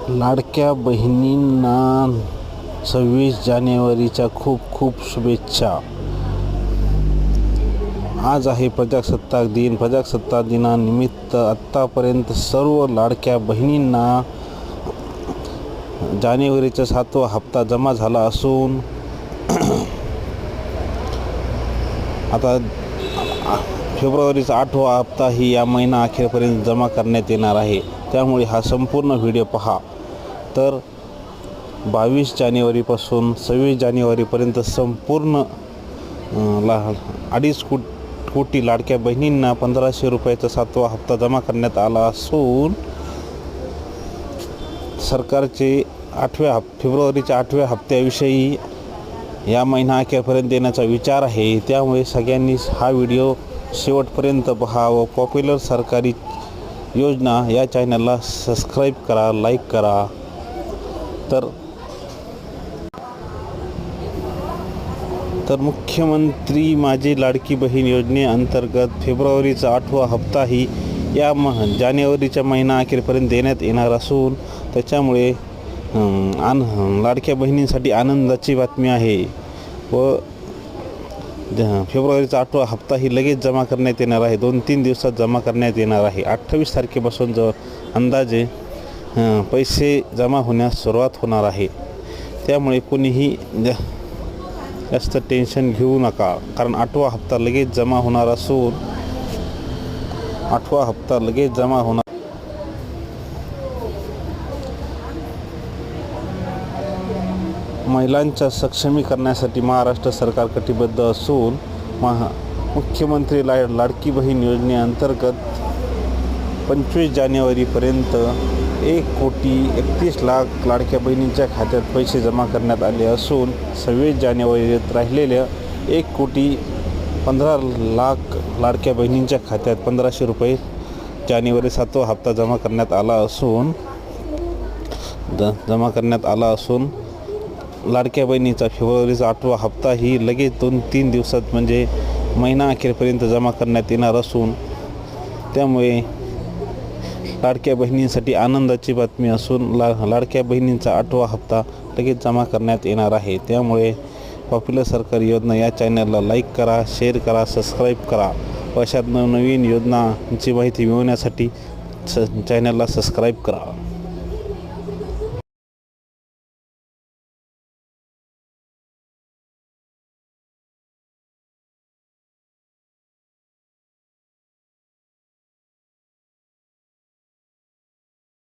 लाडक्या बहिणींना 26 जानेवारीच्या खूप खूप शुभेच्छा. आज आहे प्रजासत्ताक दिन. प्रजासत्ताक दिनानिमित्त आत्तापर्यंत सर्व लाडक्या बहिणींना जानेवारीचा 7वा हप्ता जमा झाला असून आता फेब्रुवारीचा 8वा हप्ताही या महिना अखेरपर्यंत जमा करण्यात येणार आहे. त्यामुळे हा संपूर्ण व्हिडिओ पहा. तर 22 जानेवारीपासून 26 जानेवारीपर्यंत संपूर्ण 2.5 कोटी लाडक्या बहिणींना 1500 रुपयाचा 7वा हप्ता जमा करण्यात आला असून सरकारचे फेब्रुवारीच्या 8व्या हप्त्याविषयी या महिना अखेरपर्यंत देण्याचा विचार आहे. त्यामुळे सगळ्यांनी हा व्हिडिओ शेवटपर्यंत पहा व पॉप्युलर सरकारी योजना या चॅनलला सबस्क्राईब करा, लाईक करा. तर मुख्यमंत्री माझी लाडकी बहीण योजनेअंतर्गत फेब्रुवारीचा 8वा हप्ताही या जानेवारीच्या महिना अखेरपर्यंत देण्यात येणार असून त्याच्यामुळे लाडक्या बहिणींसाठी आनंदाची बातमी आहे. व फेब्रुवारीचा 8वा हप्ताही लगेच जमा करण्यात येणार आहे. 2-3 दिवसात जमा करण्यात येणार आहे. 28 तारखेपासून अंदाजे पैसे जमा होण्यास सुरुवात होणार आहे. त्यामुळे कोणीही जास्त टेन्शन घेऊ नका, कारण 8वा हप्ता लगेच जमा होणार असून 8वा हप्ता लगेच जमा होणार. महिलांच्या सक्षमीकरणासाठी महाराष्ट्र सरकार कटिबद्ध असून मुख्यमंत्री लाडकी बहीण योजनेअंतर्गत 25 जानेवारीपर्यंत 1,31,00,000 लाडक्या बहिणींच्या खात्यात पैसे जमा करण्यात आले असून 26 जानेवारीत राहिलेल्या 1,15,00,000 लाडक्या बहिणींच्या खात्यात 1500 रुपये जानेवारी 7वा हप्ता जमा करण्यात आला असून लाडक्या बहिणीचा फेब्रुवारीचा 8वा हप्ताही लगेच 2-3 दिवसात म्हणजे महिना अखेरपर्यंत जमा करण्यात येणार असून त्यामुळे लाडक्या बहिणींसाठी आनंदाची बातमी असून लाडक्या बहिणींचा 8वा हप्ता लगेच जमा करण्यात येणार आहे. त्यामुळे पॉप्युलर सरकारी योजना या चॅनलला लाईक करा, शेअर करा, सबस्क्राईब करा. अशा नवनवीन योजनांची माहिती मिळवण्यासाठी चॅनलला सबस्क्राईब करा.